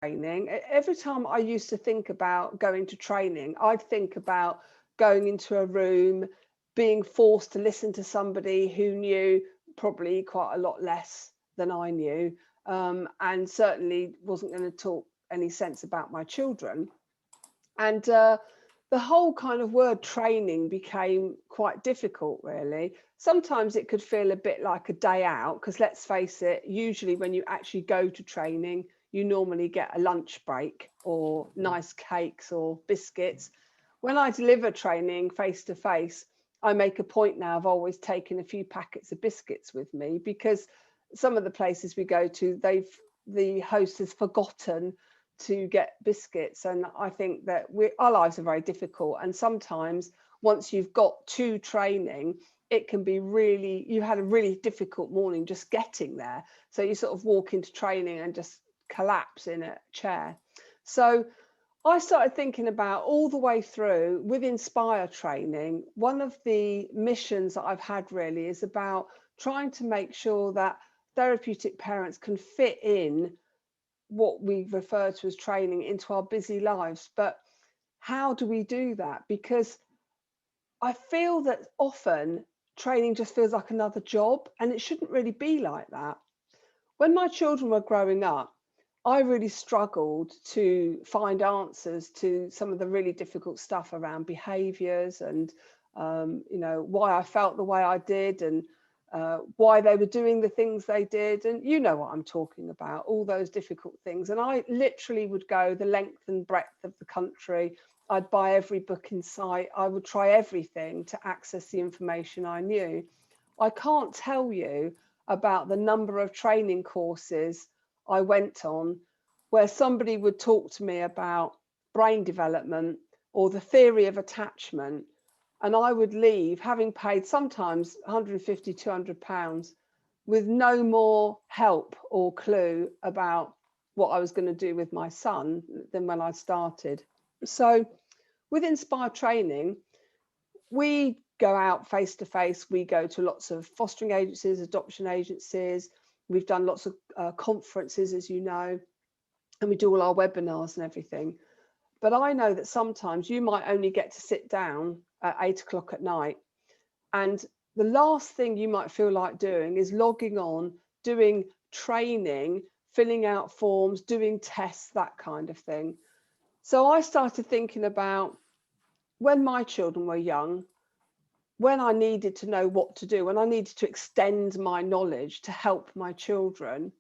training, every time I used to think about going to training, I'd think about going into a room, being forced to listen to somebody who knew probably quite a lot less than I knew, and certainly wasn't going to talk any sense about my children. And the whole kind of word training became quite difficult, really. Sometimes it could feel a bit like a day out, because let's face it, usually when you actually go to training, you normally get a lunch break or nice cakes or biscuits. When I deliver training face to face, I make a point now of always taking a few packets of biscuits with me, because some of the places we go to, the host has forgotten to get biscuits. And I think that our lives are very difficult. And sometimes once you've got to training, it can be really, you had a really difficult morning just getting there. So you sort of walk into training and just collapse in a chair. So I started thinking about all the way through with Inspire training. One of the missions that I've had really is about trying to make sure that therapeutic parents can fit in what we refer to as training into our busy lives. But how do we do that? Because I feel that often training just feels like another job, and it shouldn't really be like that. When my children were growing up, I really struggled to find answers to some of the really difficult stuff around behaviours and, why I felt the way I did, and why they were doing the things they did. And you know what I'm talking about, all those difficult things. And I literally would go the length and breadth of the country. I'd buy every book in sight. I would try everything to access the information I knew. I can't tell you about the number of training courses I went on where somebody would talk to me about brain development or the theory of attachment, and I would leave having paid sometimes 150, 200 pounds with no more help or clue about what I was going to do with my son than when I started. So with Inspire Training, we go out face to face. We go to lots of fostering agencies, adoption agencies. We've done lots of conferences, as you know, and we do all our webinars and everything. But I know that sometimes you might only get to sit down at 8 o'clock at night. And the last thing you might feel like doing is logging on, doing training, filling out forms, doing tests, that kind of thing. So I started thinking about when my children were young, when I needed to know what to do, when I needed to extend my knowledge to help my children,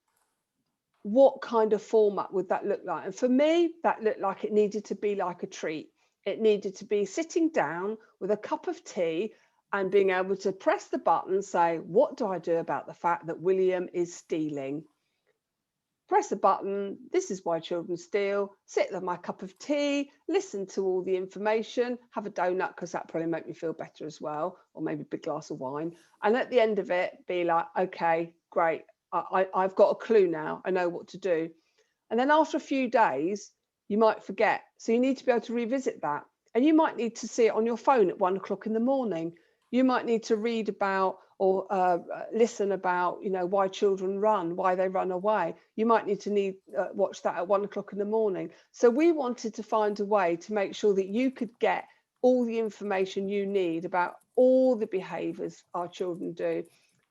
what kind of format would that look like? And for me, that looked like it needed to be like a treat. It needed to be sitting down with a cup of tea and being able to press the button, say, what do I do about the fact that William is stealing? Press the button, this is why children steal, sit with my cup of tea, listen to all the information, have a donut because that probably make me feel better as well, or maybe a big glass of wine. And at the end of it, be like, okay, great, I've got a clue now, I know what to do. And then after a few days, you might forget. So you need to be able to revisit that. And you might need to see it on your phone at 1 o'clock in the morning. You might need to read about or listen about, why children run, why they run away. You might need to watch that at 1 o'clock in the morning. So we wanted to find a way to make sure that you could get all the information you need about all the behaviours our children do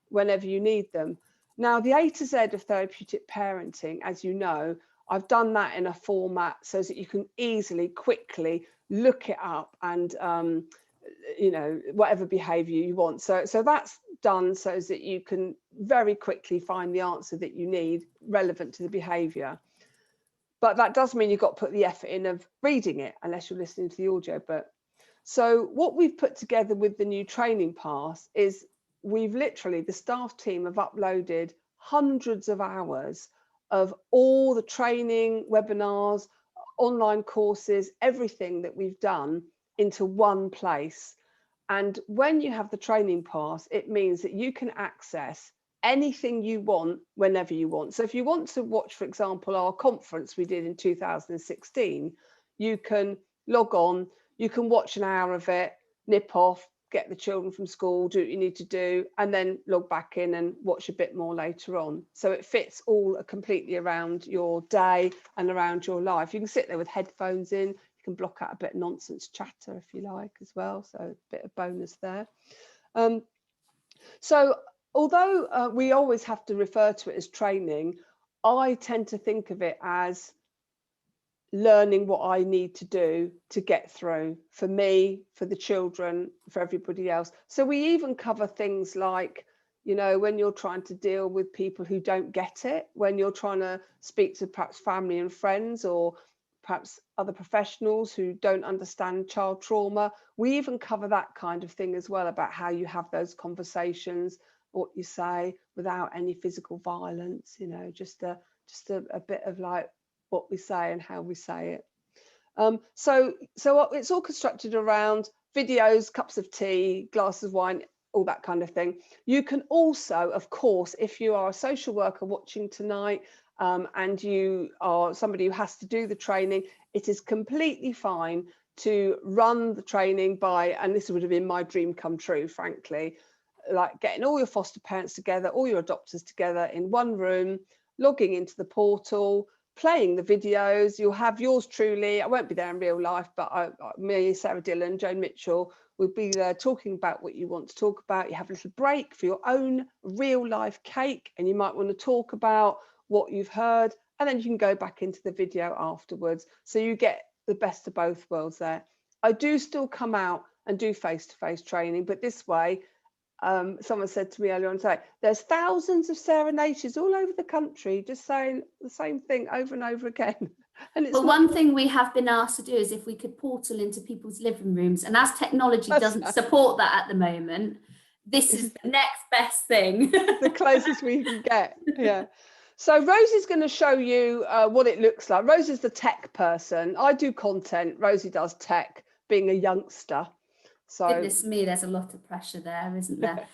whenever you need them. Now, the A to Z of therapeutic parenting, as you know, I've done that in a format so that you can easily, quickly look it up and whatever behavior you want. So that's done so that you can very quickly find the answer that you need relevant to the behavior. But that does mean you've got to put the effort in of reading it, unless you're listening to the audio book. So what we've put together with the new training pass is the staff team have uploaded hundreds of hours of all the training, webinars, online courses, everything that we've done into one place. And when you have the training pass, it means that you can access anything you want whenever you want. So if you want to watch, for example, our conference we did in 2016, you can log on, you can watch an hour of it, nip off, get the children from school, do what you need to do, and then log back in and watch a bit more later on. So it fits all completely around your day and around your life. You can sit there with headphones in, you can block out a bit of nonsense chatter if you like as well, so a bit of bonus there. So although we always have to refer to it as training, I tend to think of it as learning what I need to do to get through, for me, for the children, for everybody else. So we even cover things like, you know, when you're trying to deal with people who don't get it, when you're trying to speak to perhaps family and friends, or perhaps other professionals who don't understand child trauma. We even cover that kind of thing as well, about how you have those conversations, what you say without any physical violence, you know, just a bit of like what we say and how we say it. So it's all constructed around videos, cups of tea, glasses of wine, all that kind of thing. You can also, of course, if you are a social worker watching tonight, and you are somebody who has to do the training, it is completely fine to run the training by, and this would have been my dream come true, frankly, like getting all your foster parents together, all your adopters together in one room, logging into the portal, playing the videos. You'll have yours truly. I won't be there in real life, but me, Sarah Dillon, Joan Mitchell will be there talking about what you want to talk about. You have a little break for your own real life cake, and you might want to talk about what you've heard, and then you can go back into the video afterwards. So you get the best of both worlds there. I do still come out and do face-to-face training, but this way, someone said to me earlier on today, there's thousands of Sarah Naishes all over the country just saying the same thing over and over again. And it's one thing we have been asked to do is if we could portal into people's living rooms, and as technology doesn't support that at the moment, this is the next best thing. The closest we can get. Yeah. So Rosie's going to show you what it looks like. Rosie's the tech person. I do content. Rosie does tech, being a youngster. So goodness me, there's a lot of pressure there, isn't there?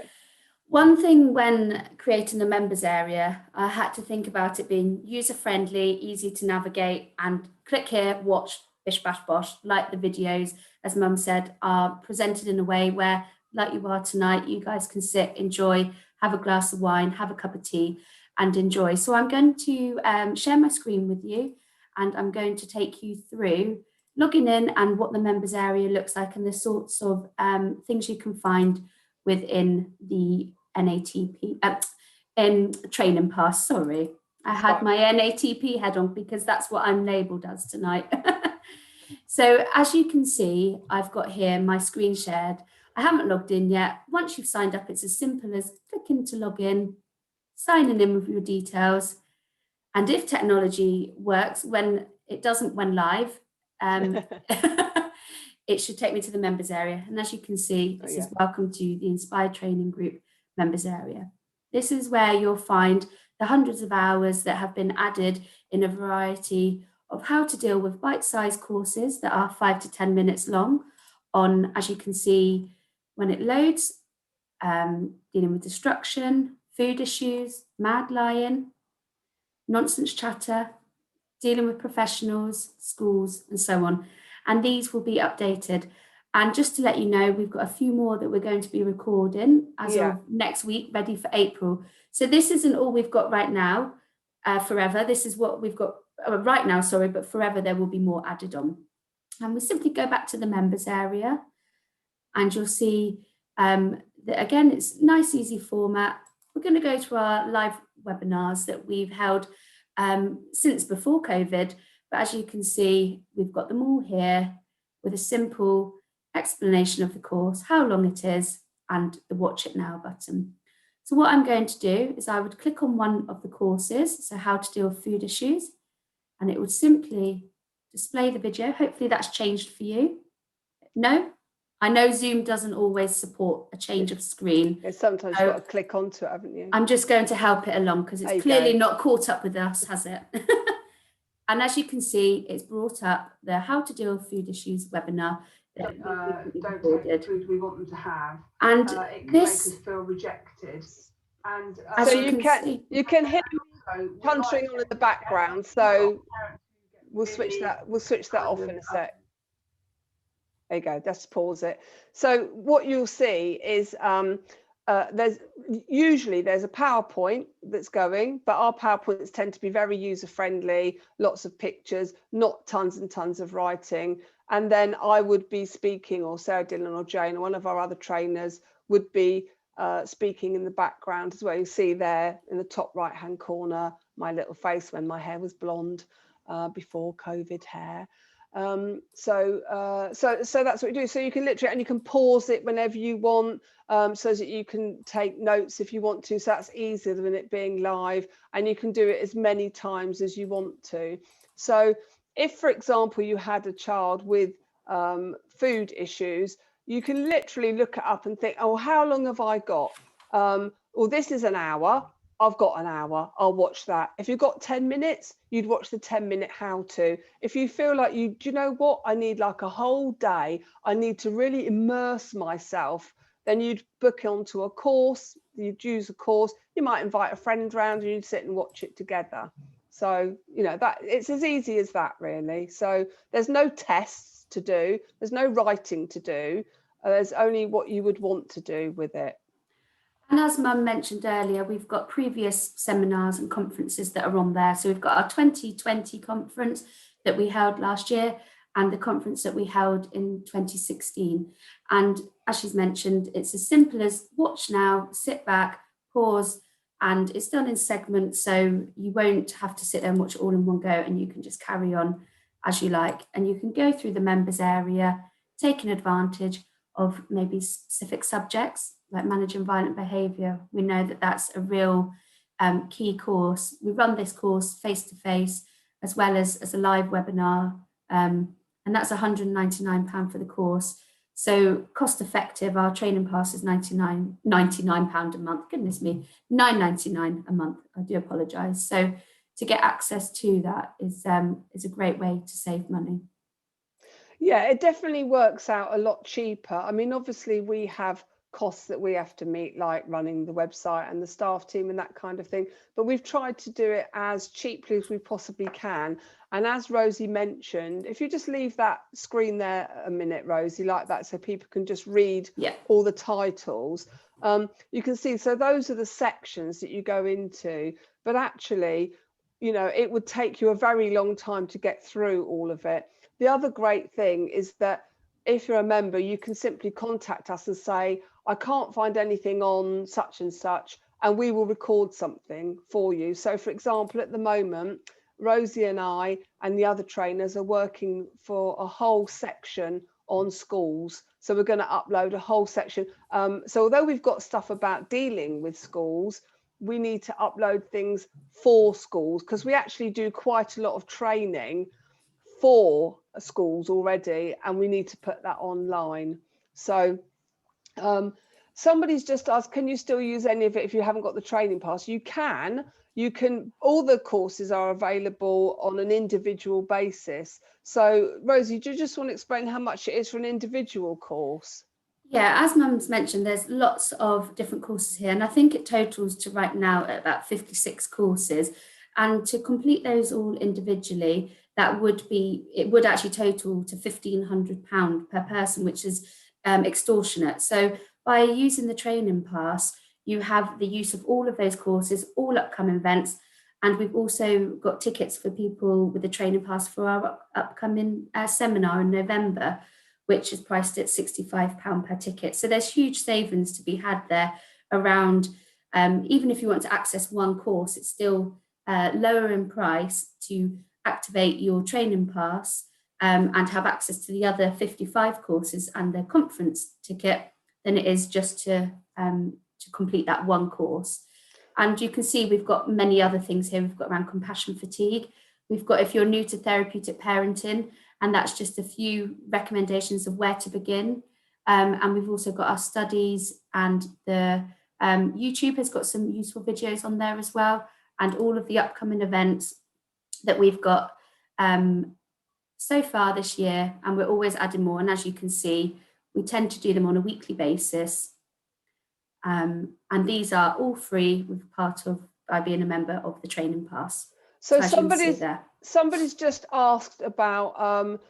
One thing when creating a members area, I had to think about it being user-friendly, easy to navigate, and click here, watch, bish bash bosh, like the videos, as Mum said, are presented in a way where, like you are tonight, you guys can sit, enjoy, have a glass of wine, have a cup of tea, and enjoy. So I'm going to share my screen with you, and I'm going to take you through logging in and what the members area looks like, and the sorts of things you can find within the Natp in training pass. Sorry, I had my Natp head on because that's what I'm labelled as tonight. So as you can see, I've got here my screen shared. I haven't logged in yet. Once you've signed up, it's as simple as clicking to log in, signing in with your details, and if technology works, when it doesn't when live, it should take me to the members area. And as you can see, this is welcome to the Inspired Training Group members area. This is where you'll find the hundreds of hours that have been added in a variety of how to deal with bite-sized courses that are 5 to 10 minutes long on, as you can see when it loads, dealing with destruction, food issues, mad lying, nonsense chatter, dealing with professionals, schools, and so on. And these will be updated. And just to let you know, we've got a few more that we're going to be recording as of next week, ready for April. So this isn't all we've got right now, forever. This is what we've got right now, sorry, but forever there will be more added on. And we simply go back to the members area, and you'll see that again, it's nice, easy format. We're going to go to our live webinars that we've held since before COVID, but as you can see, we've got them all here with a simple explanation of the course, how long it is, and the watch it now button. So what I'm going to do is I would click on one of the courses, so how to deal with food issues, and it would simply display the video. Hopefully that's changed for you. No? I know Zoom doesn't always support a change of screen. It's sometimes you've got to click onto it, haven't you? I'm just going to help it along because it's clearly not caught up with us, has it? And as you can see, it's brought up the How to Deal with Food Issues webinar that don't take food we want them to have. And it can this make us feel rejected. And as so you can hear punching on in the background. So we'll switch that off in a sec. There you go, let's pause it. So what you'll see is there's a PowerPoint that's going, but our PowerPoints tend to be very user-friendly, lots of pictures, not tons and tons of writing. And then I would be speaking, or Sarah Dillon or Jane, or one of our other trainers would be speaking in the background as well. You see there in the top right-hand corner, my little face when my hair was blonde before COVID hair. So that's what you do. So you can literally, and you can pause it whenever you want, so that you can take notes if you want to. So that's easier than it being live, and you can do it as many times as you want to. So if, for example, you had a child with food issues, you can literally look it up and think, oh, how long have I got? Well, this is an hour. I've got an hour, I'll watch that. If you've got 10 minutes, you'd watch the 10-minute how to. If you feel like do you know what, I need like a whole day, I need to really immerse myself, then you'd book onto a course, you'd use a course, you might invite a friend around and you'd sit and watch it together. So, you know, that it's as easy as that, really. So there's no tests to do, there's no writing to do, there's only what you would want to do with it. And as Mum mentioned earlier, we've got previous seminars and conferences that are on there. So we've got our 2020 conference that we held last year and the conference that we held in 2016. And as she's mentioned, it's as simple as watch now, sit back, pause, and it's done in segments. So you won't have to sit there and watch it all in one go, and you can just carry on as you like. And you can go through the members area, taking advantage of maybe specific subjects like managing violent behaviour. We know that that's a real key course. We run this course face-to-face as well as a live webinar, and that's £199 for the course. So cost effective, our training pass is £99 a month. Goodness me, £9.99 a month. I do apologise. So to get access to that is a great way to save money. Yeah, it definitely works out a lot cheaper. I mean, obviously we have costs that we have to meet, like running the website and the staff team and that kind of thing, but we've tried to do it as cheaply as we possibly can. And as Rosie mentioned, if you just leave that screen there a minute, Rosie, like that, so people can just read all the titles, you can see, so those are the sections that you go into, but actually, you know, it would take you a very long time to get through all of it. The other great thing is that if you're a member, you can simply contact us and say, I can't find anything on such and such, and we will record something for you. So, for example, at the moment, Rosie and I and the other trainers are working for a whole section on schools. So we're going to upload a whole section. So although we've got stuff about dealing with schools, we need to upload things for schools, because we actually do quite a lot of training for schools already, and we need to put that online. So somebody's just asked, can you still use any of it if you haven't got the training pass? You can. All the courses are available on an individual basis. So Rosie, do you just want to explain how much it is for an individual course? Yeah, as Mum's mentioned, there's lots of different courses here, and I think it totals to right now at about 56 courses. And to complete those all individually, it would actually total to £1,500 per person, which is extortionate. So by using the training pass, you have the use of all of those courses, all upcoming events, and we've also got tickets for people with the training pass for our upcoming seminar in November, which is priced at £65 per ticket. So there's huge savings to be had there around, even if you want to access one course, it's still lower in price to activate your training pass and have access to the other 55 courses and the conference ticket than it is just to complete that one course. And you can see we've got many other things here. We've got around compassion fatigue. We've got, if you're new to therapeutic parenting, and that's just a few recommendations of where to begin. And we've also got our studies, and the YouTube has got some useful videos on there as well, and all of the upcoming events that we've got so far this year, and we're always adding more. And as you can see, we tend to do them on a weekly basis. And these are all free with part of by being a member of the training pass. So somebody's just asked about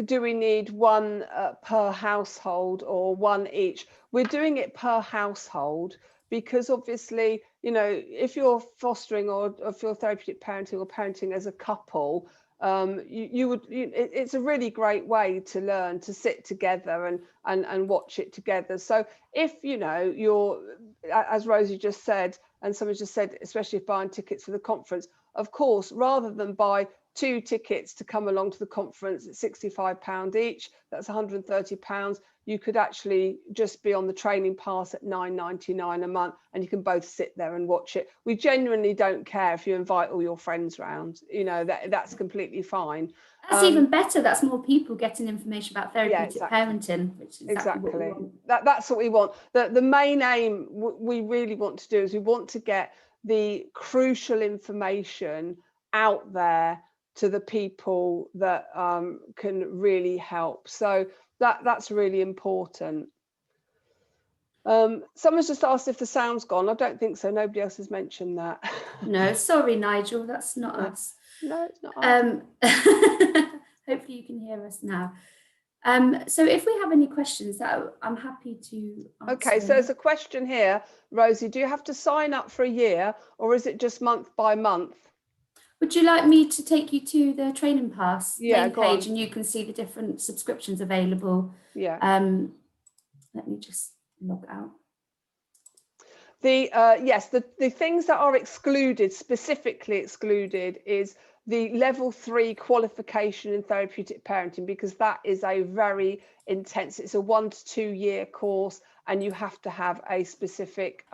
do we need one per household or one each? We're doing it per household because obviously, you know, if you're fostering or if you're therapeutic parenting or parenting as a couple, it's a really great way to learn to sit together and watch it together. So if, you know, you're, as Rosie just said, and someone just said, especially if buying tickets for the conference, of course, rather than buy 2 tickets to come along to the conference at £65 each, that's £130. You could actually just be on the training pass at £9.99 a month, and you can both sit there and watch it. We genuinely don't care if you invite all your friends round, you know, that's completely fine. That's even better. That's more people getting information about therapeutic parenting, which is exactly what we want. That's what we want. The main aim we really want to do is we want to get the crucial information out there to the people that can really help. So that's really important. Someone's just asked if the sound's gone. I don't think so. Nobody else has mentioned that. No, sorry, Nigel, that's not us. No, it's not us. Hopefully you can hear us now. So if we have any questions, that I'm happy to answer. Okay, so there's a question here, Rosie. Do you have to sign up for a year, or is it just month by month? Would you like me to take you to the training pass main page on. and you can see the different subscriptions available? Yeah. Let me just log out. Yes, the things that are excluded, specifically excluded, is the level 3 qualification in therapeutic parenting, because that is a very intense, it's a 1 to 2 year course, and you have to have a specific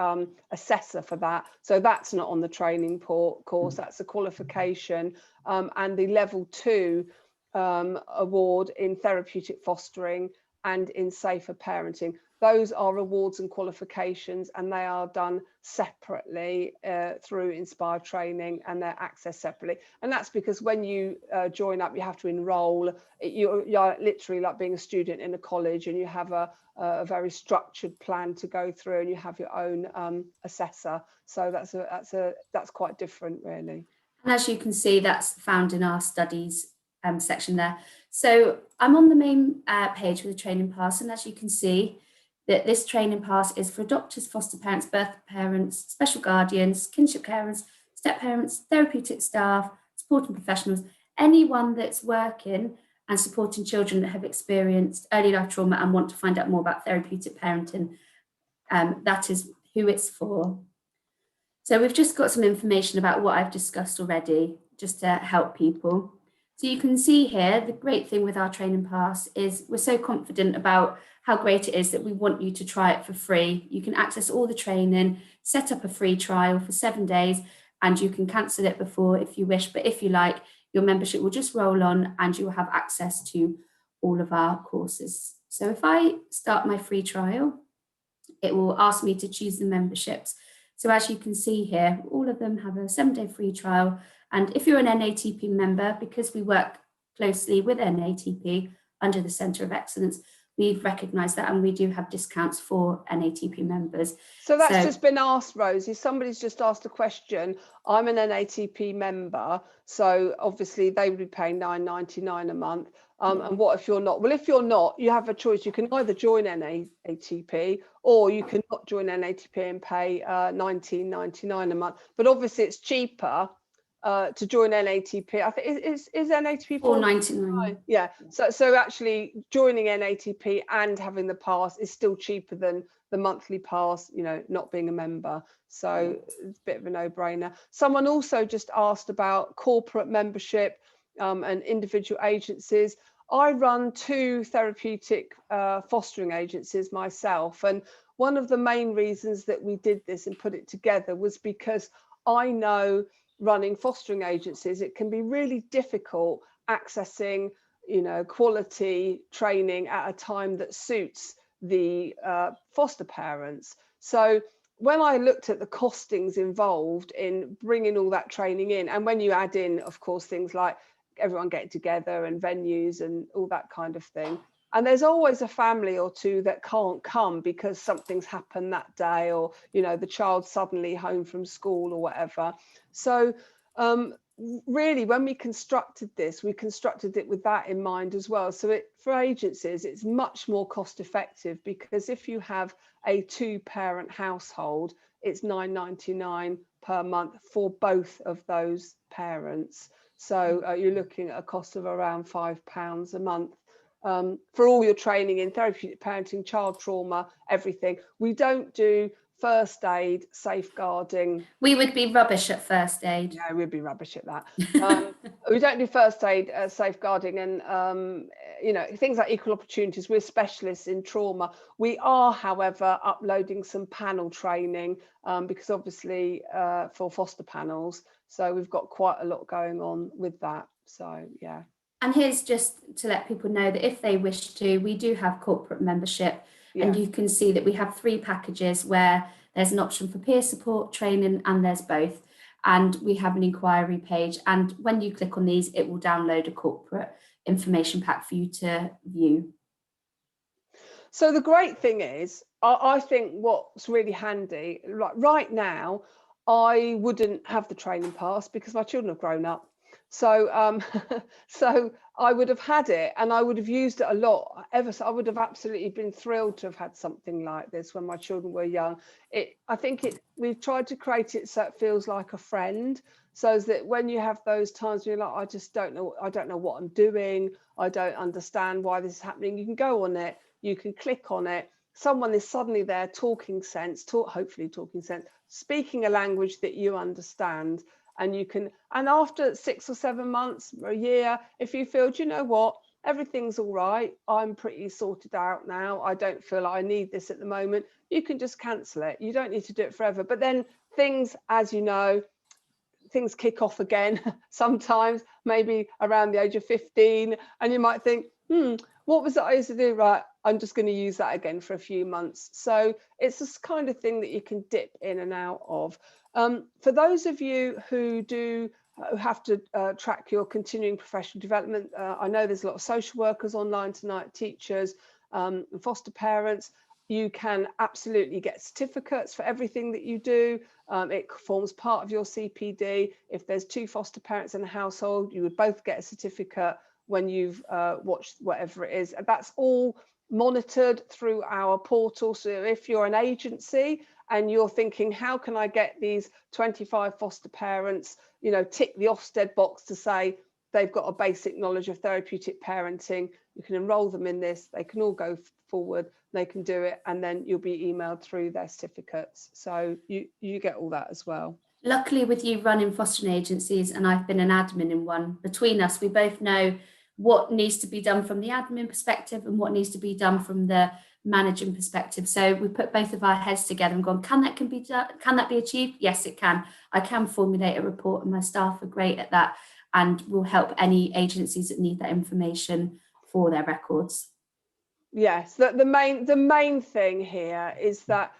assessor for that. So that's not on the training course, that's a qualification. And the level 2 award in therapeutic fostering and in safer parenting. Those are awards and qualifications, and they are done separately through Inspire Training, and they're accessed separately. And that's because when you join up, you have to enroll. You're literally like being a student in a college, and you have a very structured plan to go through, and you have your own assessor. So that's quite different, really. And as you can see, that's found in our studies section there. So I'm on the main page with the training pass, and as you can see, that this training pass is for adopters, foster parents, birth parents, special guardians, kinship carers, step parents, therapeutic staff, supporting professionals, anyone that's working and supporting children that have experienced early life trauma and want to find out more about therapeutic parenting. That is who it's for. So we've just got some information about what I've discussed already, just to help people. So you can see here, the great thing with our training pass is we're so confident about how great it is that we want you to try it for free. You can access all the training, set up a free trial for 7 days, and you can cancel it before if you wish. But if you like, your membership will just roll on and you will have access to all of our courses. So if I start my free trial, it will ask me to choose the memberships. So as you can see here, all of them have a 7-day free trial. And if you're an Natp member, because we work closely with Natp under the Centre of Excellence, we've recognised that, and we do have discounts for Natp members. So that's just been asked, Rosie. Somebody's just asked a question. I'm an Natp member, so obviously they would be paying £9.99 a month. And what if you're not? Well, if you're not, you have a choice. You can either join Natp, or you can not join Natp and pay £19.99 a month. But obviously it's cheaper to join Natp. I think is Natp £4.99. Yeah. So actually joining Natp and having the pass is still cheaper than the monthly pass, you know, not being a member. So it's a bit of a no-brainer. Someone also just asked about corporate membership and individual agencies. I run 2 therapeutic fostering agencies myself, and one of the main reasons that we did this and put it together was because I know running fostering agencies, it can be really difficult accessing, you know, quality training at a time that suits the foster parents. So when I looked at the costings involved in bringing all that training in, and when you add in, of course, things like everyone getting together and venues and all that kind of thing, and there's always a family or two that can't come because something's happened that day, or, you know, the child's suddenly home from school or whatever. So really, when we constructed this, we constructed it with that in mind as well. So for agencies, it's much more cost effective, because if you have a 2-parent household, it's £9.99 per month for both of those parents. So you're looking at a cost of around £5 a month for all your training in therapeutic parenting, child trauma, everything. We don't do first aid, safeguarding. We would be rubbish at first aid. Yeah, we'd be rubbish at that. We don't do first aid, safeguarding, and you know, things like equal opportunities. We're specialists in trauma. We are, however, uploading some panel training because obviously for foster panels. So we've got quite a lot going on with that. So yeah. And here's just to let people know that if they wish to, we do have corporate membership, and you can see that we have 3 packages where there's an option for peer support, training, and there's both. And we have an inquiry page. And when you click on these, it will download a corporate information pack for you to view. So the great thing is, I think what's really handy, like right now, I wouldn't have the training pass because my children have grown up. So so I would have had it, and I would have used it a lot. I would have absolutely been thrilled to have had something like this when my children were young. We've tried to create it so it feels like a friend, so that when you have those times where you're like, I don't know what I'm doing, I don't understand why this is happening, you can go on it, you can click on it. Someone is suddenly there hopefully talking sense, speaking a language that you understand. And you can, and after 6 or 7 months or a year, if you feel, do you know what, everything's all right, I'm pretty sorted out now, I don't feel I need this at the moment, you can just cancel it. You don't need to do it forever. But then things, as you know, things kick off again sometimes, maybe around the age of 15, and you might think, what was it I used to do? Right, I'm just going to use that again for a few months. So it's this kind of thing that you can dip in and out of. For those of you who have to track your continuing professional development, I know there's a lot of social workers online tonight, teachers, and foster parents. You can absolutely get certificates for everything that you do. It forms part of your CPD. If there's 2 foster parents in a household, you would both get a certificate when you've watched whatever it is. That's all monitored through our portal. So if you're an agency and you're thinking, how can I get these 25 foster parents, you know, tick the Ofsted box to say they've got a basic knowledge of therapeutic parenting, you can enroll them in this, they can all go forward, they can do it, and then you'll be emailed through their certificates. So you get all that as well. Luckily, with you running fostering agencies, and I've been an admin in one, between us, we both know what needs to be done from the admin perspective and what needs to be done from the managing perspective. So we put both of our heads together and gone, can that be achieved? Yes, it can. I can formulate a report, and my staff are great at that, and will help any agencies that need that information for their records. Yes, the main thing here is that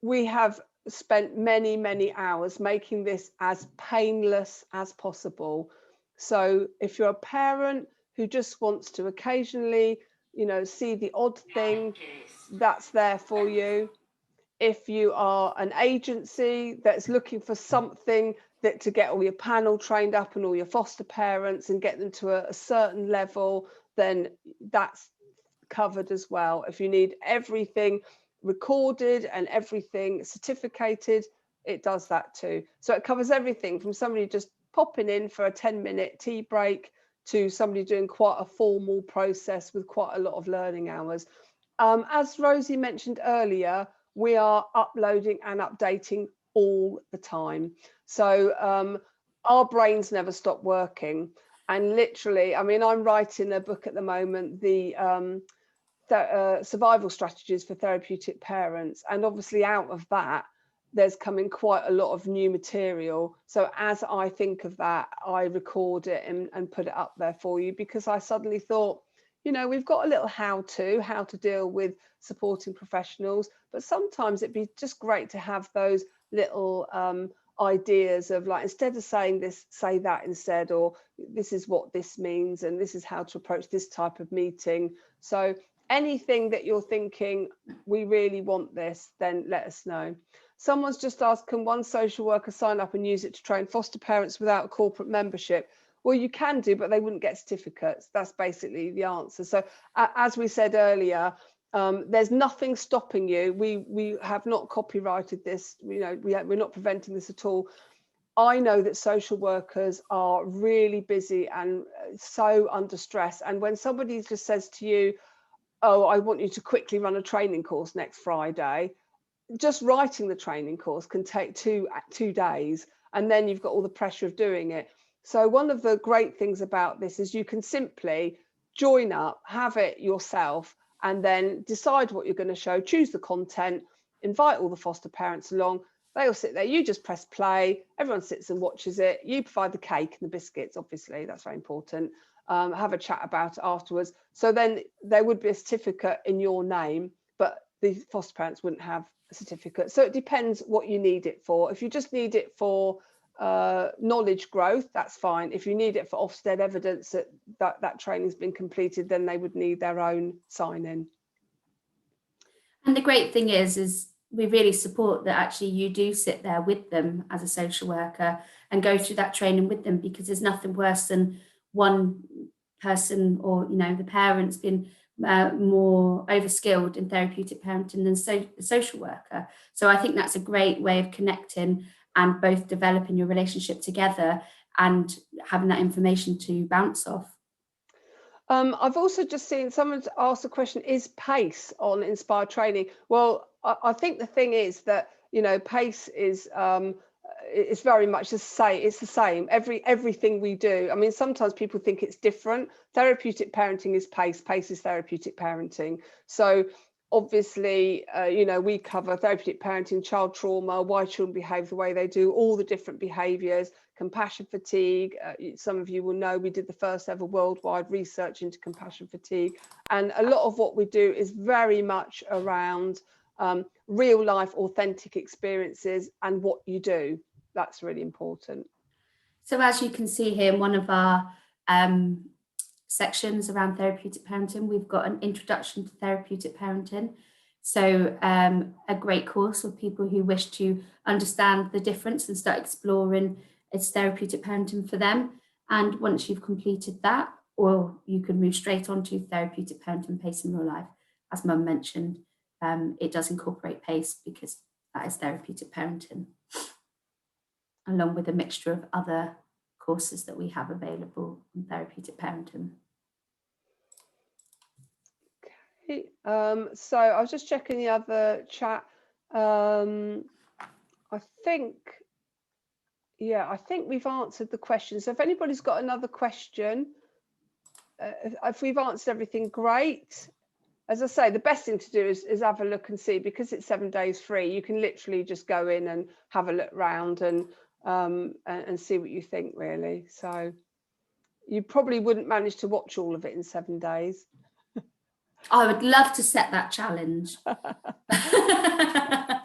we have spent many hours making this as painless as possible. So if you're a parent who just wants to occasionally, you know, see the odd thing, that's there for you. If you are an agency that's looking for something to get all your panel trained up and all your foster parents and get them to a certain level, then that's covered as well. If you need everything recorded and everything certificated, it does that too. So it covers everything from somebody just popping in for a 10-minute tea break to somebody doing quite a formal process with quite a lot of learning hours. As Rosie mentioned earlier, we are uploading and updating all the time. So our brains never stop working. And literally, I mean, I'm writing a book at the moment, the survival strategies for therapeutic parents. And obviously out of that, there's coming quite a lot of new material. So as I think of that, I record it and put it up there for you, because I suddenly thought, you know, we've got a little how to deal with supporting professionals, but sometimes it'd be just great to have those little ideas of, like, instead of saying this, say that instead, or this is what this means and this is how to approach this type of meeting. So anything that you're thinking, we really want this, then let us know. Someone's just asked, can one social worker sign up and use it to train foster parents without corporate membership? Well, you can do, but they wouldn't get certificates. That's basically the answer. So as we said earlier, there's nothing stopping you. We have not copyrighted this. We're not preventing this at all. I know that social workers are really busy and so under stress. And when somebody just says to you, oh, I want you to quickly run a training course next Friday, just writing the training course can take two days, and then you've got all the pressure of doing it. So one of the great things about this is you can simply join up, have it yourself, and then decide what you're going to show, choose the content, invite all the foster parents along. They all sit there, you just press play, everyone sits and watches it, you provide the cake and the biscuits, obviously, that's very important. Have a chat about it afterwards. So then there would be a certificate in your name, but the foster parents wouldn't have a certificate. So it depends what you need it for. If you just need it for knowledge growth, that's fine. If you need it for Ofsted evidence that training's been completed, then they would need their own sign-in. And the great thing is we really support that actually you do sit there with them as a social worker and go through that training with them, because there's nothing worse than one person or the parents being more overskilled in therapeutic parenting than a social worker. So I think that's a great way of connecting and both developing your relationship together and having that information to bounce off. I've also just seen someone's asked the question, is PACE on Inspired Training? Well, I think the thing is that, PACE is it's very much the same. It's the same. Everything we do. I mean, sometimes people think it's different. Therapeutic parenting is PACE. PACE is therapeutic parenting. So obviously, we cover therapeutic parenting, child trauma, why children behave the way they do, all the different behaviours, compassion fatigue. Some of you will know we did the first ever worldwide research into compassion fatigue. And a lot of what we do is very much around real life, authentic experiences and what you do. That's really important. So as you can see here in one of our sections around therapeutic parenting, we've got an introduction to therapeutic parenting. So a great course for people who wish to understand the difference and start exploring its therapeutic parenting for them. And once you've completed that, or you can move straight on to therapeutic parenting PACE in real life. As Mum mentioned, it does incorporate PACE because that is therapeutic parenting, along with a mixture of other courses that we have available in therapeutic parenting. Okay, so I was just checking the other chat. I think we've answered the question. So if anybody's got another question, if we've answered everything, great. As I say, the best thing to do is have a look and see, because it's 7 days free. You can literally just go in and have a look round and see what you think, really. So you probably wouldn't manage to watch all of it in 7 days. I would love to set that challenge.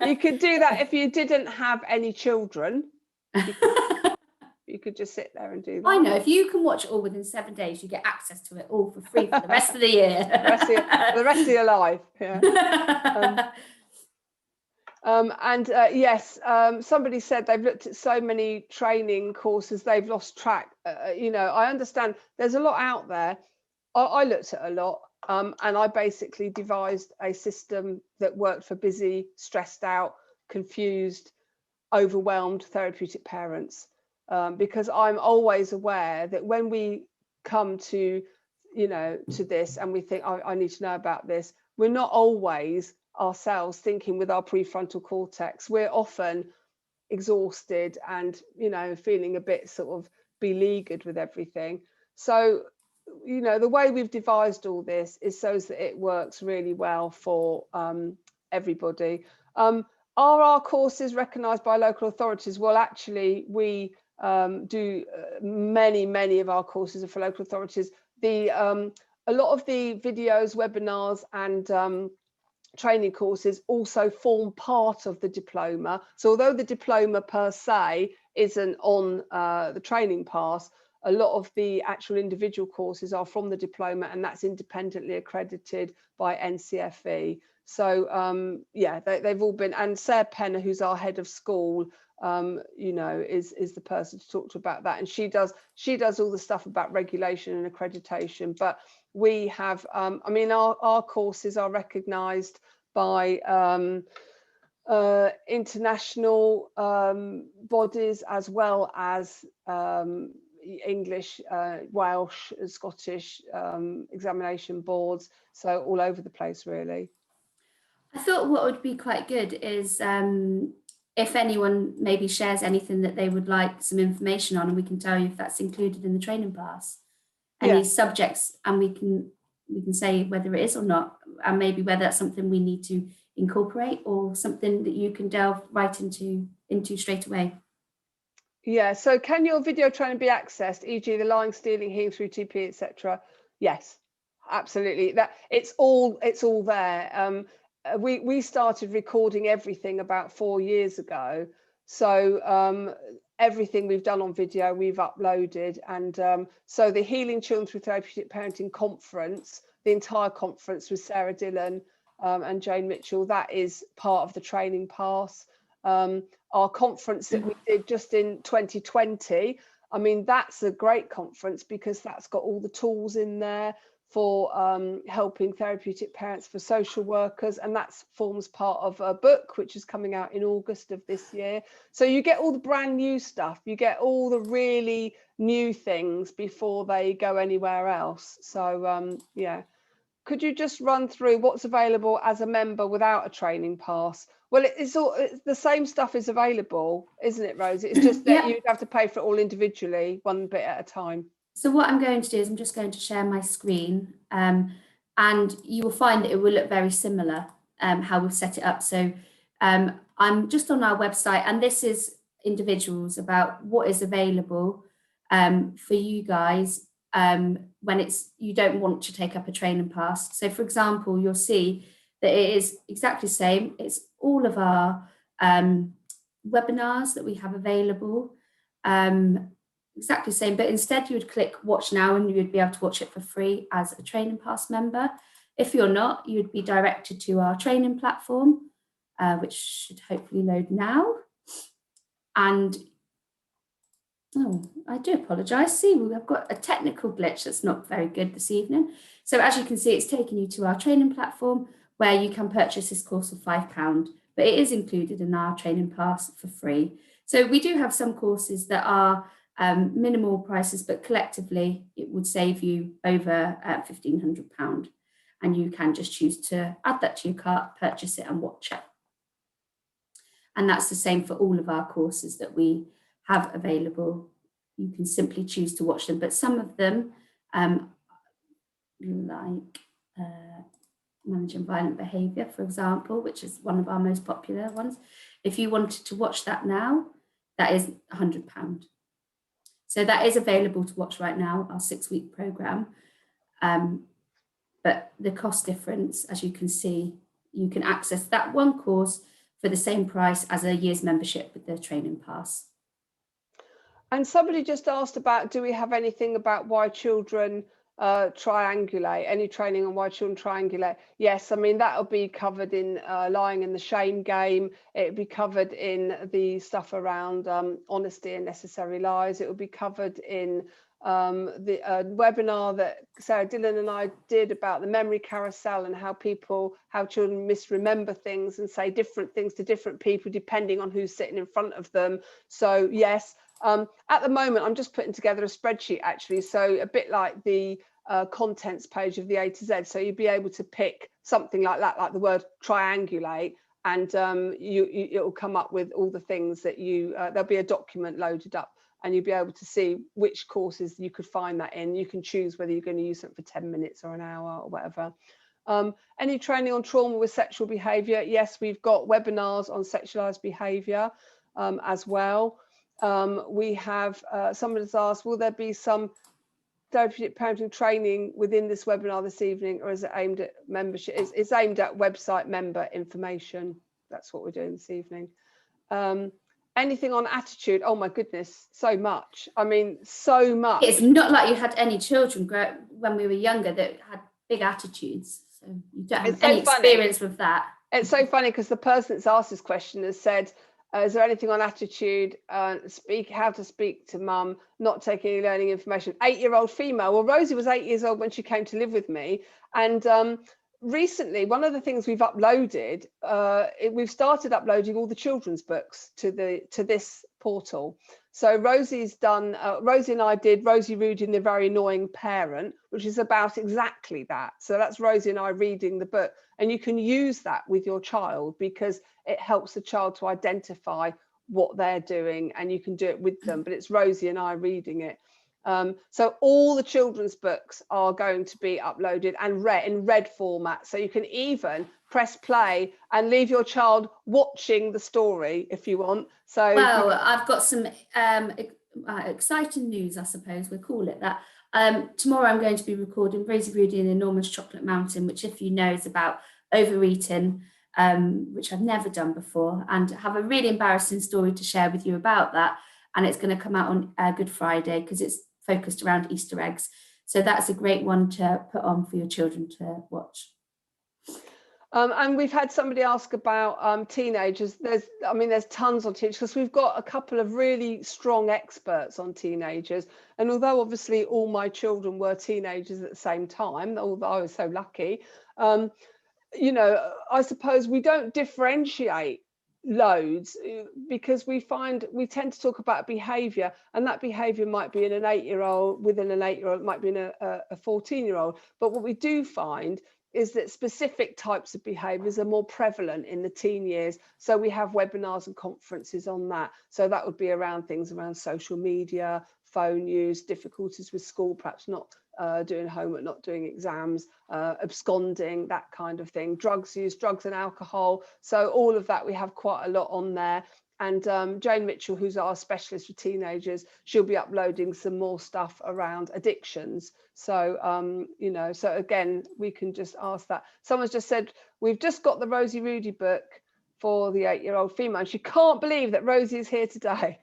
You could do that if you didn't have any children. You could just sit there and do that. I know, if you can watch it all within 7 days, you get access to it all for free for the rest of the year. the rest of your life. Yeah. Yes, somebody said they've looked at so many training courses, they've lost track. I understand there's a lot out there. I looked at a lot, and I basically devised a system that worked for busy, stressed out, confused, overwhelmed therapeutic parents, because I'm always aware that when we come to this and we think, I need to know about this, we're not always ourselves thinking with our prefrontal cortex. We're often exhausted and feeling a bit sort of beleaguered with everything. So the way we've devised all this is so that it works really well for everybody. Are our courses recognised by local authorities? Well, actually, we do many of our courses are for local authorities. A lot of the videos, webinars and training courses also form part of the diploma. So although the diploma per se isn't on the training pass, a lot of the actual individual courses are from the diploma, and that's independently accredited by NCFE. So yeah, they've all been, and Sarah Penner, who's our head of school, you know, is the person to talk to about that, and she does all the stuff about regulation and accreditation. But we have, I mean, our courses are recognised by international bodies, as well as English, Welsh, Scottish examination boards, so all over the place really. I thought what would be quite good is if anyone maybe shares anything that they would like some information on, and we can tell you if that's included in the training pass, any subjects, and we can say whether it is or not, and maybe whether that's something we need to incorporate or something that you can delve right into straight away. Yeah, so can your video training be accessed, e.g. the lying, stealing, healing through TP, etc.? Yes, absolutely. That it's all there. We started recording everything about 4 years ago, so everything we've done on video we've uploaded, and so the Healing Children Through Therapeutic Parenting conference, the entire conference with Sarah Dillon and Jane Mitchell, that is part of the training pass. Our conference that we did just in 2020, I mean, that's a great conference because that's got all the tools in there for helping therapeutic parents, for social workers, and that forms part of a book which is coming out in August of this year. So you get all the brand new stuff, you get all the really new things before they go anywhere else. So yeah, could you just run through what's available as a member without a training pass? Well, it's the same stuff is available, isn't it, Rosie? It's just that you'd have to pay for it all individually, one bit at a time. So what I'm going to do is I'm just going to share my screen, and you will find that it will look very similar, how we've set it up. So I'm just on our website, and this is individuals about what is available for you guys when you don't want to take up a training pass. So for example, you'll see that it is exactly the same. It's all of our webinars that we have available, exactly the same, but instead you would click watch now and you would be able to watch it for free as a training pass member. If you're not, you would be directed to our training platform, which should hopefully load now. And oh, I do apologise. See, we've got a technical glitch that's not very good this evening. So as you can see, it's taking you to our training platform where you can purchase this course for £5, but it is included in our training pass for free. So we do have some courses that are minimal prices, but collectively it would save you over £1,500, and you can just choose to add that to your cart, purchase it and watch it. And that's the same for all of our courses that we have available. You can simply choose to watch them, but some of them, like Managing Violent Behaviour, for example, which is one of our most popular ones, if you wanted to watch that now, that is £100. So that is available to watch right now, our 6-week programme. But the cost difference, as you can see, you can access that one course for the same price as a year's membership with the training pass. And somebody just asked about, do we have anything about why children triangulate, any training on why children triangulate? Yes, I mean, that'll be covered in Lying in the Shame Game. It'll be covered in the stuff around honesty and necessary lies. It will be covered in the webinar that Sarah Dillon and I did about the memory carousel and how children misremember things and say different things to different people depending on who's sitting in front of them. So yes, at the moment I'm just putting together a spreadsheet actually, so a bit like the contents page of the A to Z, so you'd be able to pick something like that, like the word triangulate, and it will come up with all the things that there'll be a document loaded up, and you'll be able to see which courses you could find that in. You can choose whether you're going to use it for 10 minutes or an hour or whatever. Any training on trauma with sexual behaviour? Yes, we've got webinars on sexualised behaviour as well. We have, someone has asked, will there be some therapeutic parenting training within this webinar this evening, or is it aimed at membership? It's aimed at website member information. That's what we're doing this evening. Anything on attitude? Oh my goodness, so much. I mean, so much. It's not like you had any children when we were younger that had big attitudes. So you don't have any experience with that. It's so funny because the person that's asked this question has said, is there anything on attitude, how to speak to mum, not taking any learning information? 8-year-old female. Well, Rosie was 8 years old when she came to live with me. And recently, one of the things we've uploaded, we've started uploading all the children's books to this portal. So Rosie's done, Rosie and I did Rosie, Rudy and the Very Annoying Parent, which is about exactly that. So that's Rosie and I reading the book. And you can use that with your child because it helps the child to identify what they're doing, and you can do it with them. But it's Rosie and I reading it. So all the children's books are going to be uploaded and read in read format. So you can even press play and leave your child watching the story if you want. So well, I've got some exciting news, I suppose we'll call it that. Tomorrow I'm going to be recording Rosie, Rudy and the Enormous Chocolate Mountain, which, if you know, is about overeating, which I've never done before, and have a really embarrassing story to share with you about that. And it's going to come out on Good Friday because it's focused around Easter eggs. So that's a great one to put on for your children to watch. And we've had somebody ask about teenagers. There's tons on teenagers because we've got a couple of really strong experts on teenagers. And although obviously all my children were teenagers at the same time, although I was so lucky, you know, I suppose we don't differentiate loads because we tend to talk about behaviour, and that behaviour might be in an 8-year-old, within an 8-year-old, it might be in a 14-year-old. But what we do find is that specific types of behaviours are more prevalent in the teen years. So we have webinars and conferences on that. So that would be around things around social media, phone use, difficulties with school, perhaps not doing homework, not doing exams, absconding, that kind of thing, drugs use, drugs and alcohol. So all of that, we have quite a lot on there. And Jane Mitchell, who's our specialist for teenagers, she'll be uploading some more stuff around addictions. So, you know, so again, we can just ask that. Someone's just said, we've just got the Rosie Rudy book for the 8-year-old female. And she can't believe that Rosie is here today.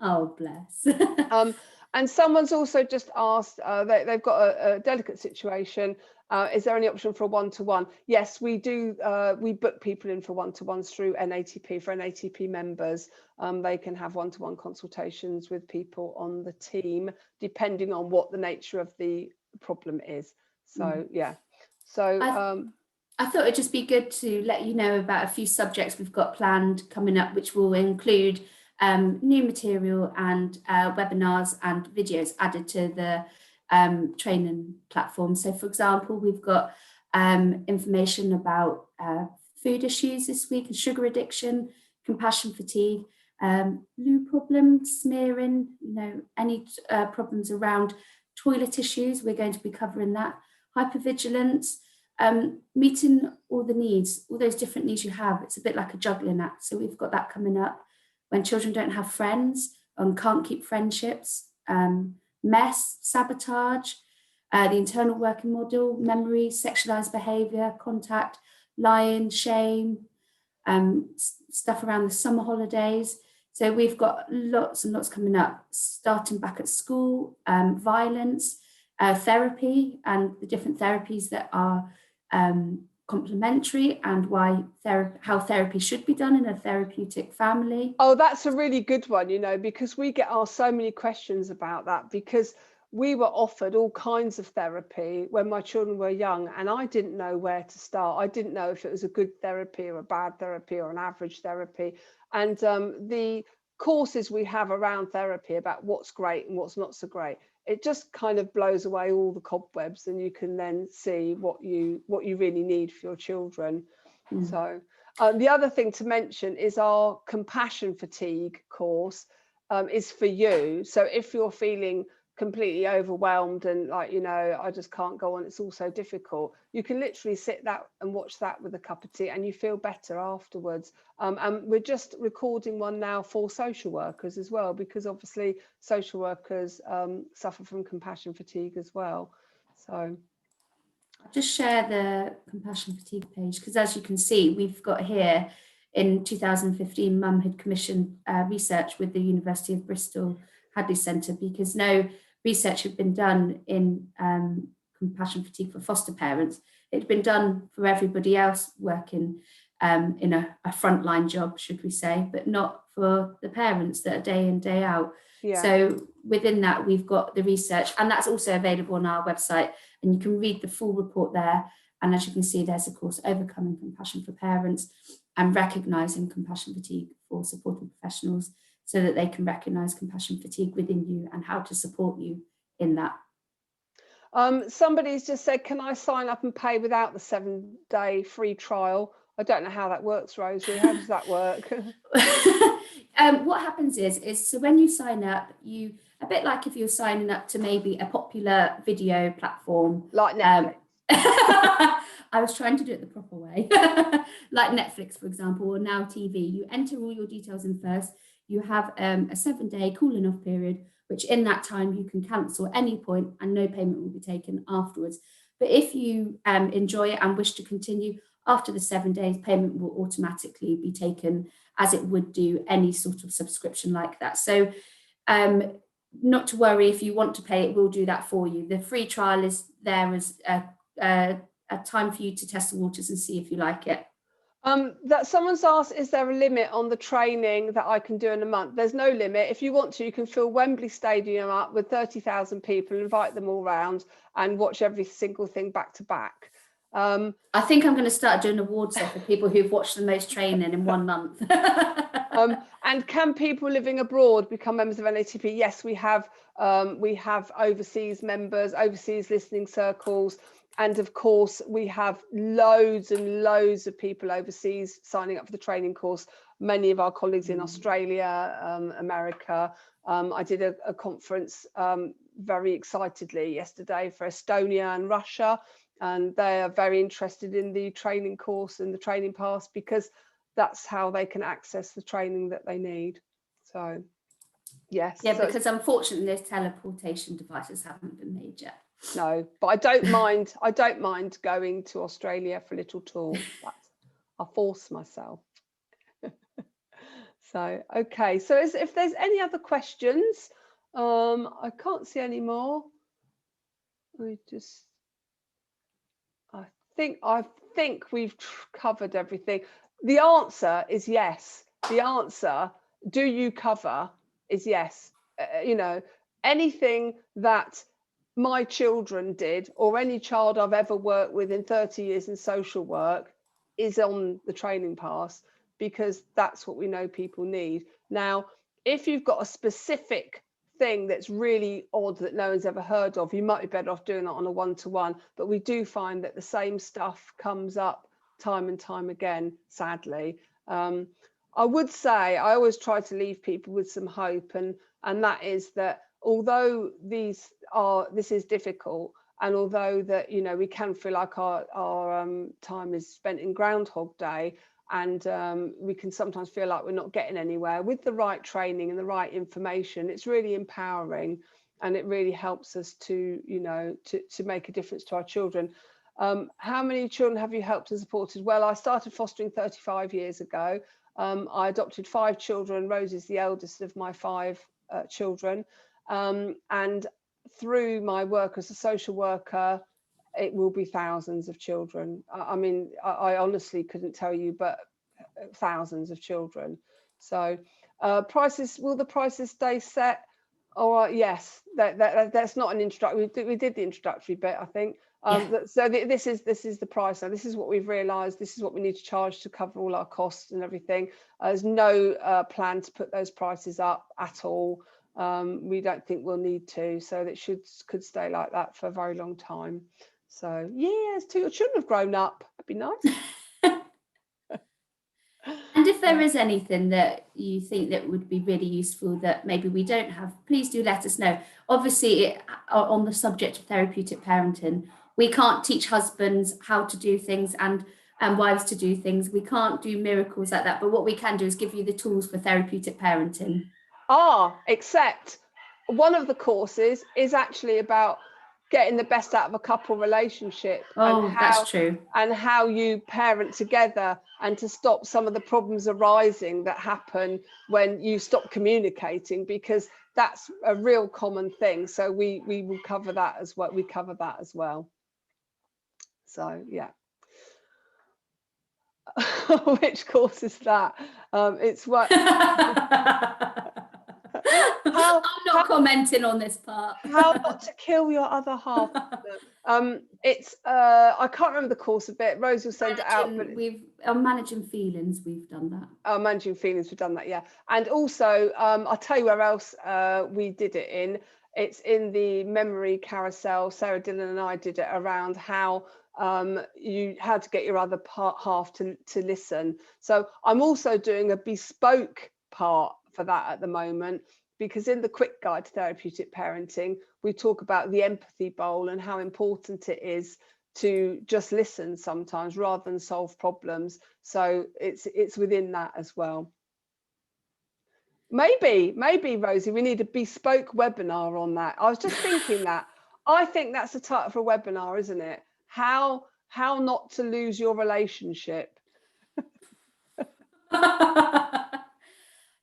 Oh, bless. And someone's also just asked, they've got a delicate situation. Is there any option for a one-to-one? Yes, we do. We book people in for one-to-ones through Natp. For Natp members, they can have one-to-one consultations with people on the team, depending on what the nature of the problem is. So, yeah. So I thought it'd just be good to let you know about a few subjects we've got planned coming up, which will include new material and webinars and videos added to the training platform. So, for example, we've got information about food issues this week and sugar addiction, compassion fatigue, loo problems, smearing, you know, any problems around toilet issues. We're going to be covering that. Hypervigilance, meeting all the needs, all those different needs you have. It's a bit like a juggling act. So we've got that coming up. When children don't have friends and can't keep friendships, mess, sabotage, the internal working model, memory, sexualized behavior, contact, lying, shame, stuff around the summer holidays. So we've got lots and lots coming up, starting back at school, violence, therapy, and the different therapies that are complementary, and how therapy should be done in a therapeutic family. Oh, that's a really good one, you know, because we get asked so many questions about that, because we were offered all kinds of therapy when my children were young, and I didn't know where to start. I didn't know if it was a good therapy or a bad therapy or an average therapy. And the courses we have around therapy about what's great and what's not so great, it just kind of blows away all the cobwebs, and you can then see what you really need for your children. So the other thing to mention is our compassion fatigue course is for you. So if you're feeling completely overwhelmed and like, you know, I just can't go on, it's all so difficult, you can literally sit that and watch that with a cup of tea and you feel better afterwards. And we're just recording one now for social workers as well, because obviously social workers suffer from compassion fatigue as well. So I'll just share the compassion fatigue page, because as you can see, we've got here in 2015, Mum had commissioned research with the University of Bristol Hadley Centre, because no research had been done in compassion fatigue for foster parents. It had been done for everybody else working in a frontline job, should we say, but not for the parents that are day in, day out. Yeah. So within that, we've got the research, and that's also available on our website, and you can read the full report there. And as you can see, there's, of course, overcoming compassion for parents and recognising compassion fatigue for supporting professionals, so that they can recognise compassion fatigue within you and how to support you in that. Somebody's just said, can I sign up and pay without the 7-day free trial? I don't know how that works, Rosie. How does that work? What happens is so when you sign up, you, a bit like if you're signing up to maybe a popular video platform. Like Netflix. I was trying to do it the proper way. Like Netflix, for example, or Now TV. You enter all your details in first. You have a 7-day cooling off period, which in that time you can cancel at any point and no payment will be taken afterwards. But if you enjoy it and wish to continue, after the 7 days, payment will automatically be taken as it would do any sort of subscription like that. So not to worry, if you want to pay, it will do that for you. The free trial is there as a time for you to test the waters and see if you like it. That someone's asked, is there a limit on the training that I can do in a month? There's no limit. If you want to, you can fill Wembley Stadium up with 30,000 people, invite them all round and watch every single thing back to back. I think I'm going to start doing awards for people who've watched the most training in 1 month. And can people living abroad become members of NATP? Yes, we have overseas members, overseas listening circles. And of course, we have loads and loads of people overseas signing up for the training course. Many of our colleagues in Australia, America. I did a conference very excitedly yesterday for Estonia and Russia, and they are very interested in the training course and the training pass, because that's how they can access the training that they need. So, yes. Yeah, because unfortunately, those teleportation devices haven't been made yet. No, but I don't mind. I don't mind going to Australia for a little tour. I'll force myself. So, okay. So, if there's any other questions, I can't see any more. I think we've covered everything. The answer is yes. The answer, do you cover, is yes. You know, anything that my children did, or any child I've ever worked with in 30 years in social work, is on the training pass, because that's what we know people need. Now, if you've got a specific thing that's really odd that no one's ever heard of, you might be better off doing it on a one-to-one. But we do find that the same stuff comes up time and time again, sadly. I would say I always try to leave people with some hope, and that is that although this is difficult, and although that, you know, we can feel like our time is spent in Groundhog Day, and we can sometimes feel like we're not getting anywhere, with the right training and the right information, it's really empowering, and it really helps us to, you know, to make a difference to our children. How many children have you helped and supported? Well, I started fostering 35 years ago. I adopted 5 children. Rosie's the eldest of my 5 children. And through my work as a social worker, it will be thousands of children. I mean, I honestly couldn't tell you, but thousands of children. So prices, will the prices stay set? Or yes, that's not an introductory. We did the introductory bit, I think. So this is the price. Now, this is what we've realised. This is what we need to charge to cover all our costs and everything. There's no plan to put those prices up at all. We don't think we'll need to, so that could stay like that for a very long time. So yes, 2 children have grown up. That'd be nice. And if there is anything that you think that would be really useful that maybe we don't have, please do let us know. Obviously, on the subject of therapeutic parenting, we can't teach husbands how to do things and wives to do things. We can't do miracles like that. But what we can do is give you the tools for therapeutic parenting. Except one of the courses is actually about getting the best out of a couple relationship. Oh, that's true. And how you parent together, and to stop some of the problems arising that happen when you stop communicating, because that's a real common thing. So we will cover that as well. We cover that as well. So yeah. Which course is that? It's what. I'm not commenting on this part. How not to kill your other half. It's I can't remember the course of it. Rosie will send it out. But on managing feelings, we've done that. Managing feelings, we've done that, yeah. And also, I'll tell you where else we did it in. It's in the memory carousel. Sarah Dillon and I did it around how you had to get your other half to listen. So I'm also doing a bespoke part for that at the moment, because in the quick guide to therapeutic parenting, we talk about the empathy bowl and how important it is to just listen sometimes rather than solve problems. So it's within that as well. Maybe Rosie, we need a bespoke webinar on that. I was just thinking that. I think that's the title for a webinar, isn't it? How not to lose your relationship.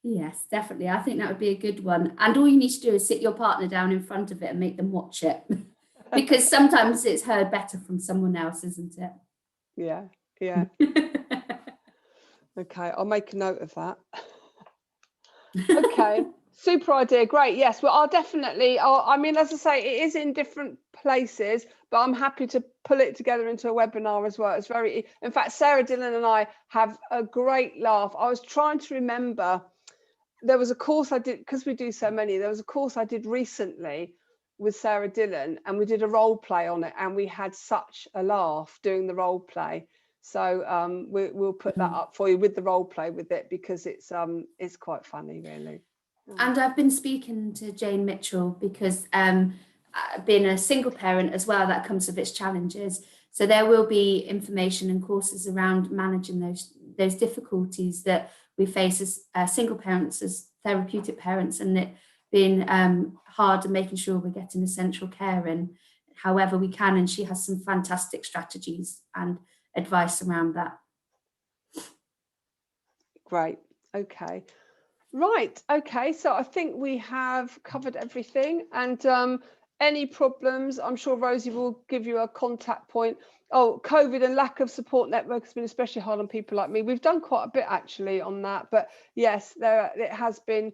Yes, definitely. I think that would be a good one. And all you need to do is sit your partner down in front of it and make them watch it. Because sometimes it's heard better from someone else, isn't it? Yeah. Okay, I'll make a note of that. Okay, super idea, great. Yes, well, I'll definitely, I mean, as I say, it is in different places, but I'm happy to pull it together into a webinar as well. It's very, in fact, Sarah Dillon and I have a great laugh. I was trying to remember, there was a course I did, because we do so many, there was a course I did recently with Sarah Dillon, and we did a role play on it, and we had such a laugh doing the role play. So we'll put that up for you with the role play with it, because it's quite funny, really. And I've been speaking to Jane Mitchell, because being a single parent as well, that comes with its challenges. So there will be information and courses around managing those difficulties that we face as single parents, as therapeutic parents, and it being hard and making sure we're getting essential care in however we can. And she has some fantastic strategies and advice around that. Great. Okay. Right. Okay. So I think we have covered everything. And any problems, I'm sure Rosie will give you a contact point. Oh, COVID and lack of support network has been especially hard on people like me. We've done quite a bit actually on that, but yes, it has been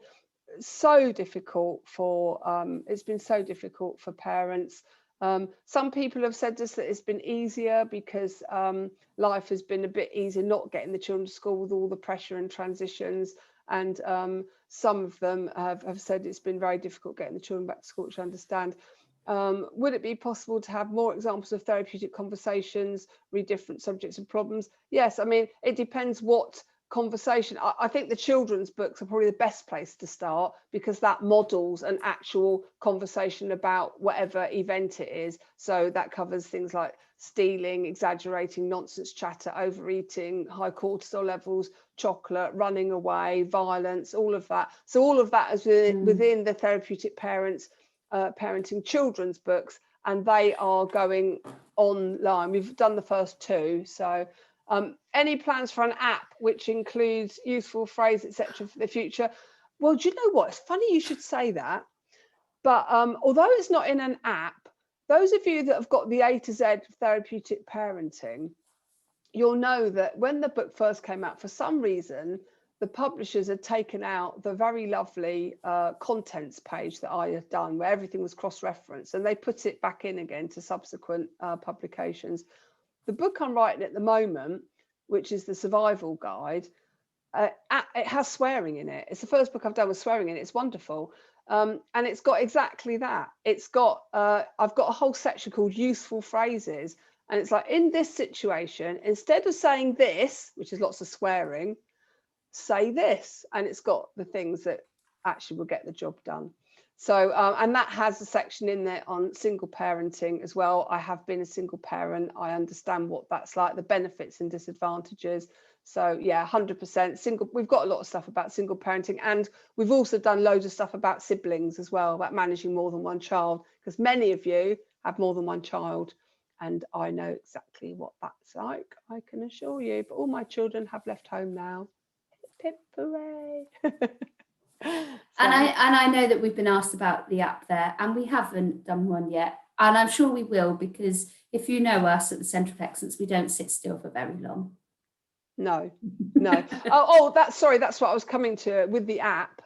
so difficult for it's been so difficult for parents. Some people have said to us that it's been easier because life has been a bit easier, not getting the children to school with all the pressure and transitions. And some of them have said it's been very difficult getting the children back to school, which I understand. Would it be possible to have more examples of therapeutic conversations, read different subjects and problems? Yes, I mean, it depends what conversation. I think the children's books are probably the best place to start, because that models an actual conversation about whatever event it is. So that covers things like stealing, exaggerating, nonsense chatter, overeating, high cortisol levels, chocolate, running away, violence, all of that. So all of that is within the Therapeutic Parenting children's books, and they are going online. We've done the first two. So any plans for an app which includes useful phrase, etc. for the future? Well, do you know what? It's funny you should say that. But although it's not in an app, those of you that have got the A to Z of therapeutic parenting, you'll know that when the book first came out, for some reason, the publishers had taken out the very lovely contents page that I had done, where everything was cross-referenced, and they put it back in again to subsequent publications. The book I'm writing at the moment, which is the survival guide, it has swearing in it. It's the first book I've done with swearing in it. It's wonderful. And it's got exactly that. It's got, I've got a whole section called useful phrases. And it's like, in this situation, instead of saying this, which is lots of swearing, say this. And it's got the things that actually will get the job done. So, and that has a section in there on single parenting as well. I have been a single parent. I understand what that's like, the benefits and disadvantages. So yeah, 100% single. We've got a lot of stuff about single parenting, and we've also done loads of stuff about siblings as well, about managing more than one child, because many of you have more than one child, and I know exactly what that's like, I can assure you. But all my children have left home now. Hip, hooray. And I know that we've been asked about the app there, and we haven't done one yet, and I'm sure we will, because if you know us at the Centre of Excellence, we don't sit still for very long. No. That's what I was coming to with the app.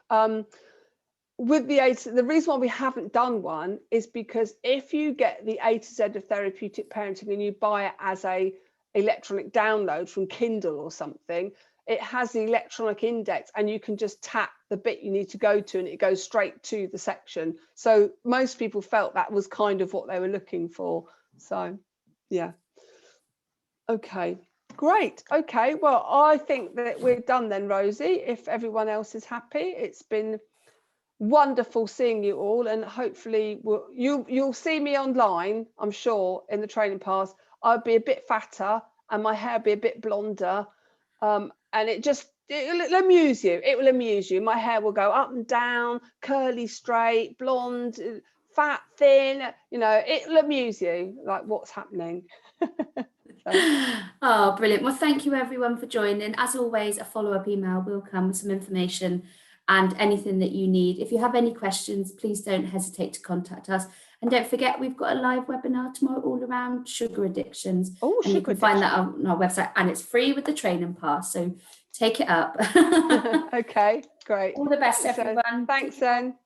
With the reason why we haven't done one is because if you get the A to Z of Therapeutic Parenting and you buy it as a electronic download from Kindle or something, it has the electronic index, and you can just tap the bit you need to go to and it goes straight to the section. So most people felt that was kind of what they were looking for. So yeah. Okay, great. Okay, well, I think that we're done then, Rosie, if everyone else is happy. It's been wonderful seeing you all, and hopefully you'll see me online, I'm sure, in the training pass. I'll be a bit fatter and my hair be a bit blonder, and it'll amuse you. It will amuse you. My hair will go up and down, curly, straight, blonde, fat, thin, you know, it'll amuse you, like what's happening. Oh, brilliant. Well, thank you everyone for joining. As always, a follow-up email will come with some information and anything that you need. If you have any questions, please don't hesitate to contact us. And don't forget, we've got a live webinar tomorrow all around sugar addictions. And you can find that on our website, and it's free with the training pass. So take it up. Okay, great. All the best, everyone. Thanks, then.